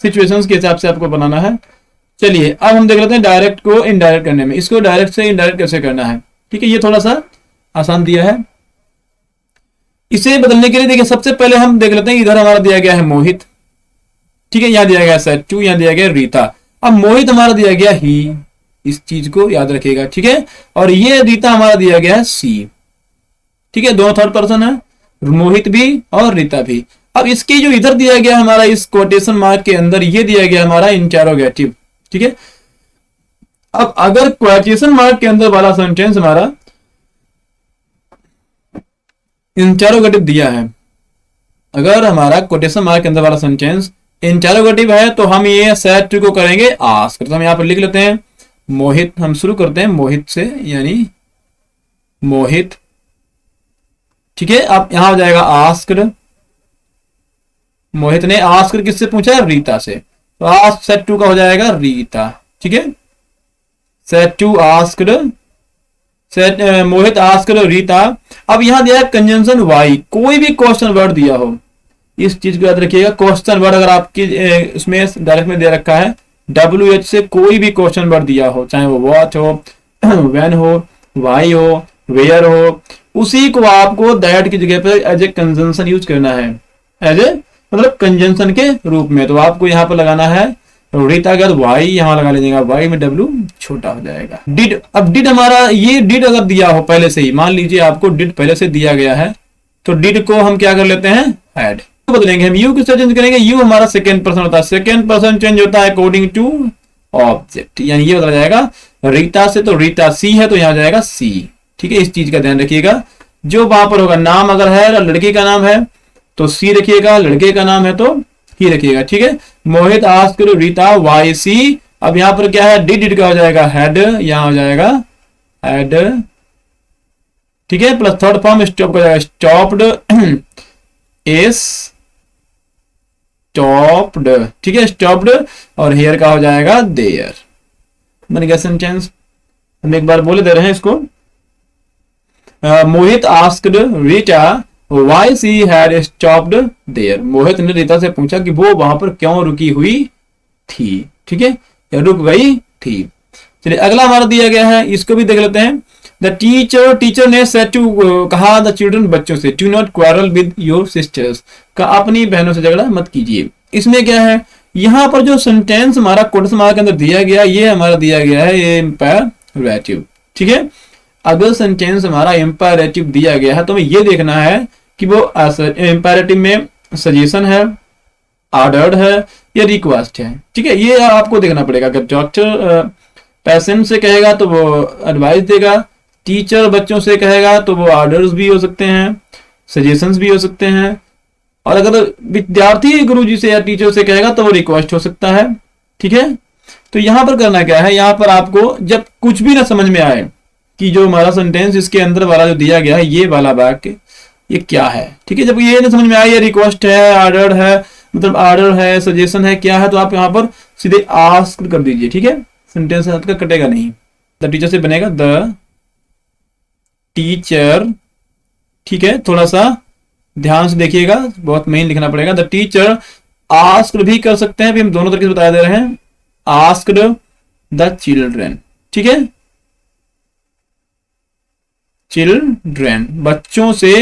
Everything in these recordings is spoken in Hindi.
सिचुएशंस के हिसाब से आपको बनाना है। चलिए अब हम देख लेते हैं डायरेक्ट को इनडायरेक्ट करने में। इसको डायरेक्ट से इनडायरेक्ट कैसे करना है, ठीक है, ये थोड़ा सा आसान दिया है। इसे बदलने के लिए देखिए सबसे पहले हम देख लेते हैं, इधर हमारा दिया गया है मोहित, ठीक है, यहाँ दिया गया सेट्टू, यहाँ दिया गया रीता। अब मोहित हमारा दिया गया ही, इस चीज को याद रखिएगा, ठीक है, और ये रीता हमारा दिया गया है सी, ठीक है, दोनों थर्ड पर्सन है, मोहित भी और रीता भी। अब इसके जो इधर दिया गया हमारा इस कोटेशन मार्क के अंदर ये दिया गया हमारा इंटेरोगेटिव, ठीक है। अब अगर कोटेशन मार्क के अंदर वाला सेंटेंस हमारा इंटेरोगेटिव दिया है, अगर हमारा कोटेशन मार्क के अंदर वाला सेंटेंस इंटेरोगेटिव है तो हम ये सेट टू को करेंगे आस्क। तो हम यहां पर लिख लेते हैं मोहित, हम शुरू करते हैं मोहित से, यानी मोहित, ठीक है। अब यहां हो जाएगा आस्क्ड, मोहित ने आस्क्ड किससे पूछा, रीता से, तो आस्क सेट टू का हो जाएगा रीता, ठीक है। Said to asked, said Mohit asked Rita. अब यहां दिया है कंजंक्शन वाई, कोई भी क्वेश्चन वर्ड दिया हो, इस चीज को याद रखिएगा। क्वेश्चन वर्ड अगर आपकी उसमें डायरेक्ट में दे रखा है WH से कोई भी क्वेश्चन वर्ड दिया हो, चाहे वो व्हाट हो, व्हेन हो, व्हाई हो, वेयर हो, उसी को आपको दैट की जगह पर एज ए कंजंक्शन यूज करना है, एज ए मतलब कंजंक्शन के रूप में। तो आपको यहाँ पर लगाना है रीता का वाई, यहां लगा लीजिएगा, वाई में W छोटा हो जाएगा। डिड, अब डिड हमारा, ये डिड अगर दिया हो पहले से ही, मान लीजिए आपको डिड पहले से दिया गया है, तो डिड को हम क्या कर लेते हैं, हैड बदलेंगे हम, यू किससे चेंज करेंगे, यू हमारा सेकेंड पर्सन होता है, सेकेंड पर्सन चेंज होता है अकॉर्डिंग टू ऑब्जेक्ट, यानी ये बदला जाएगा रीता से, तो रीता सी है तो यहां जाएगा सी, ठीक है। इस चीज का ध्यान रखिएगा, जो वहां पर होगा नाम अगर है लड़के का नाम है तो सी रखिएगा, लड़के का नाम है तो ही रखिएगा, ठीक है। मोहित आस्क्ड रीता वाई सी। अब यहां पर क्या है, डिड का हो जाएगा हैड, यहां हो जाएगा हैड, ठीक है, प्लस थर्ड फॉर्म स्टॉप का जाएगा स्टॉप्ड, एस स्टॉप्ड, ठीक है, स्टॉप्ड, और हेयर का हो जाएगा देयर। बन गया सेंटेंस। हम एक बार बोले दे रहे हैं इसको, Mohit asked Rita why she had stopped there. Mohit ने रीता से पूछा कि वो वहां पर क्यों रुकी हुई थी, ठीक है, या रुक गई थी। चलिए अगला हमारा दिया गया है, इसको भी देख लेते हैं। द टीचर, टीचर ने सेड टू कहा द चिल्ड्रन बच्चों से, to not quarrel with your sisters, का अपनी बहनों से झगड़ा मत कीजिए। इसमें क्या है, यहां पर जो सेंटेंस हमारा कोटेशन मार्क के अंदर दिया गया, ये हमारा दिया गया है ये इंपेरेटिव, ठीक है। अगर सेंटेंस हमारा इंपेरेटिव दिया गया है तो हमें ये देखना है कि वो इंपेरेटिव में सजेशन है, ऑर्डर्ड है या रिक्वेस्ट है, ठीक है, ये आपको देखना पड़ेगा। अगर डॉक्टर पेशेंट से कहेगा तो वो एडवाइस देगा, टीचर बच्चों से कहेगा तो वो ऑर्डर्स भी हो सकते हैं, सजेशंस भी हो सकते हैं, और अगर विद्यार्थी गुरुजी से या टीचर से कहेगा तो वो रिक्वेस्ट हो सकता है, ठीक है। तो यहां पर करना क्या है, यहां पर आपको जब कुछ भी ना समझ में आए कि जो हमारा सेंटेंस इसके अंदर वाला जो दिया गया है ये वाला वाक्य ये क्या है, ठीक है, जब ये ना समझ में आए, ये रिक्वेस्ट है, ऑर्डर है, मतलब ऑर्डर है, सजेशन है, क्या है, तो आप यहाँ पर सीधे आस्क कर दीजिए, ठीक है, सेंटेंस आपका कटेगा नहीं। द टीचर से बनेगा द टीचर, ठीक है, थोड़ा सा ध्यान से देखिएगा, बहुत मेन लिखना पड़ेगा। द टीचर आस्क्ड भी कर सकते हैं, अभी हम दोनों तरीके से बता दे रहे हैं, आस्क्ड द चिल्ड्रन, ठीक है, चिल्ड्रन बच्चों से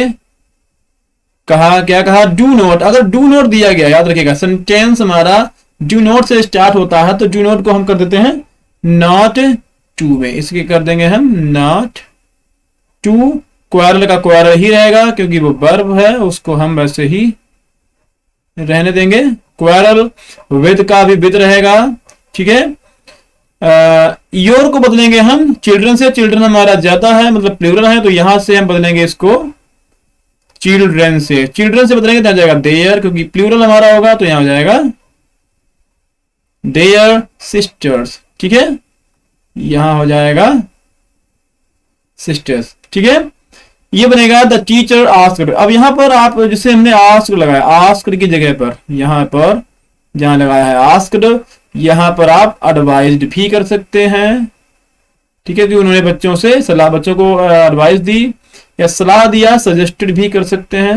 कहा, क्या कहा, डू नॉट। अगर डू नॉट दिया गया, याद रखिएगा सेंटेंस हमारा डू नॉट से स्टार्ट होता है, तो डू नॉट को हम कर देते हैं नॉट टू में, इसके कर देंगे हम नॉट टू। क्वारल का क्वारल ही रहेगा क्योंकि वो वर्ब है, उसको हम वैसे ही रहने देंगे। क्वारल विद का भी विद रहेगा, ठीक है। योर को बदलेंगे हम चिल्ड्रन से, चिल्ड्रन हमारा ज्यादा है मतलब प्लूरल है, तो यहां से हम बदलेंगे इसको चिल्ड्रन से, चिल्ड्रन से बदलेंगे तो जाएगा देयर, क्योंकि प्लूरल हमारा होगा तो यहां हो जाएगा देयर सिस्टर्स, ठीक है, यहां हो जाएगा सिस्टर्स, ठीक है, ये बनेगा द टीचर आस्क्ड। अब यहां पर आप जिसे हमने आस्क्ड लगाया, आस्क्ड की जगह पर यहां पर जहां लगाया है आस्क्ड, यहां पर आप एडवाइज्ड भी कर सकते हैं, ठीक है, कि उन्होंने बच्चों से सलाह, बच्चों को एडवाइस दी या सलाह दिया, सजेस्टेड भी कर सकते हैं,